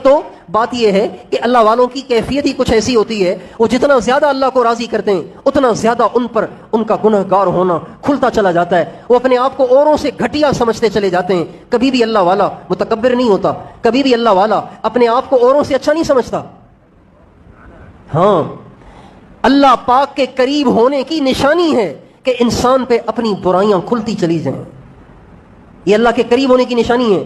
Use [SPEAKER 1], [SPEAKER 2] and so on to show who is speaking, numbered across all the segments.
[SPEAKER 1] تو بات یہ ہے کہ اللہ والوں کی کیفیت ہی کچھ ایسی ہوتی ہے، وہ جتنا زیادہ اللہ کو راضی کرتے ہیں اتنا زیادہ ان پر ان کا گنہگار ہونا کھلتا چلا جاتا ہے، وہ اپنے آپ کو اوروں سے گھٹیا سمجھتے چلے جاتے ہیں۔ کبھی بھی اللہ والا متکبر نہیں ہوتا، کبھی بھی اللہ والا اپنے آپ کو اوروں سے اچھا نہیں سمجھتا۔ ہاں، اللہ پاک کے قریب ہونے کی نشانی ہے کہ انسان پہ اپنی برائیاں کھلتی چلی جائیں، یہ اللہ کے قریب ہونے کی نشانی ہے۔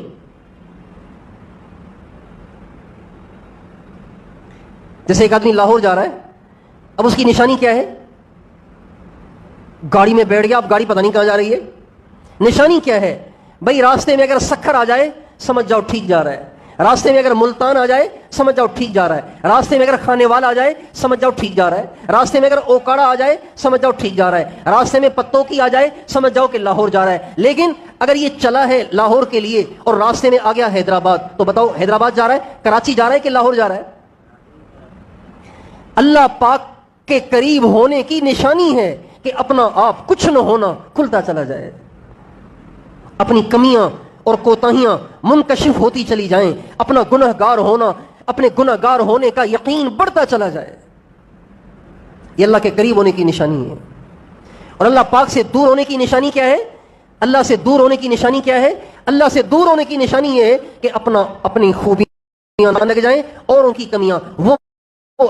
[SPEAKER 1] جیسے ایک آدمی لاہور جا رہا ہے، اب اس کی نشانی کیا ہے؟ گاڑی میں بیٹھ گیا، اب گاڑی پتہ نہیں کہاں جا رہی ہے، نشانی کیا ہے؟ بھائی راستے میں اگر سکھر آ جائے سمجھ جاؤ ٹھیک جا رہا ہے، راستے میں اگر ملتان آ جائے سمجھ جاؤ ٹھیک جا رہا ہے، راستے میں اگر کھانے والا آ جائے سمجھ جاؤ ٹھیک جا رہا ہے، راستے میں اگر اوکاڑا آ جائے سمجھ جاؤ ٹھیک جا رہا ہے، راستے میں پتوں کی آ جائے سمجھ جاؤ کہ لاہور جا رہا ہے۔ لیکن اگر یہ چلا ہے لاہور کے لیے اور راستے میں آ گیا حیدرآباد، تو بتاؤ حیدرآباد جا رہا ہے، کراچی جا رہا ہے کہ لاہور جا رہا ہے؟ اللہ پاک کے قریب ہونے کی نشانی ہے کہ اپنا آپ کچھ نہ ہونا کھلتا چلا جائے، اپنی کمیاں اور کوتاہیاں منکشف ہوتی چلی جائیں، اپنا گنہگار ہونا، اپنے گنہگار ہونے کا یقین بڑھتا چلا جائے، یہ اللہ کے قریب ہونے کی نشانی ہے۔ اور اللہ پاک سے دور ہونے کی نشانی کیا ہے؟ اللہ سے دور ہونے کی نشانی کیا ہے؟ اللہ سے دور ہونے کی نشانی یہ ہے کہ اپنی خوبیاں نہ لگ جائیں اور ان کی کمیاں، وہ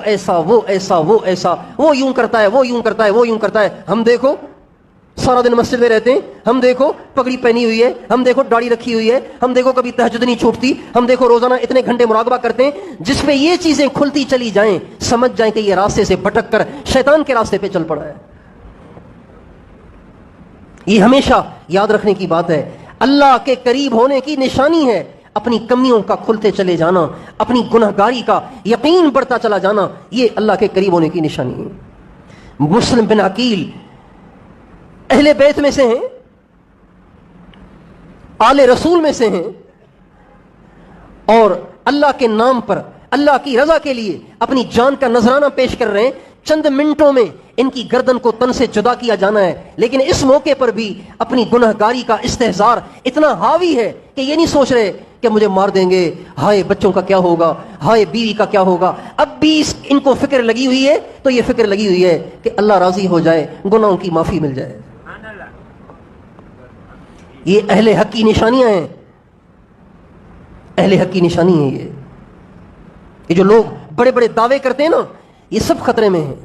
[SPEAKER 1] ایسا وہ ایسا وہ ایسا، وہ یوں کرتا ہے وہ یوں کرتا ہے وہ یوں کرتا ہے، ہم دیکھو سارا دن مسجد میں رہتے ہیں، ہم دیکھو پگڑی پہنی ہوئی ہے، ہم دیکھو داڑھی رکھی ہوئی ہے، ہم دیکھو کبھی تہجد نہیں چھوٹتی، ہم دیکھو روزانہ اتنے گھنٹے مراقبہ کرتے ہیں، جس پہ یہ چیزیں کھلتی چلی جائیں سمجھ جائیں کہ یہ راستے سے بھٹک کر شیطان کے راستے پہ چل پڑا ہے۔ یہ ہمیشہ یاد رکھنے کی بات ہے، اللہ کے قریب ہونے کی نشانی ہے اپنی کمیوں کا کھلتے چلے جانا، اپنی گنہگاری کا یقین بڑھتا چلا جانا، یہ اللہ کے قریب ہونے کی نشانی ہے۔ مسلم بن عقیل اہل بیت میں سے ہیں، آل رسول میں سے ہیں، اور اللہ کے نام پر اللہ کی رضا کے لیے اپنی جان کا نذرانہ پیش کر رہے ہیں۔ چند منٹوں میں ان کی گردن کو تن سے جدا کیا جانا ہے، لیکن اس موقع پر بھی اپنی گنہگاری کا استحضار اتنا حاوی ہے کہ یہ نہیں سوچ رہے کہ مجھے مار دیں گے، ہائے بچوں کا کیا ہوگا، ہائے بیوی کا کیا ہوگا۔ اب بھی ان کو فکر لگی ہوئی ہے، تو یہ فکر لگی ہوئی ہے کہ اللہ راضی ہو جائے، گناہوں کی معافی مل جائے۔ یہ اہل حق کی نشانیاں ہیں، اہل حق کی نشانی ہے۔ یہ جو لوگ بڑے بڑے دعوے کرتے ہیں نا، یہ سب خطرے میں ہیں۔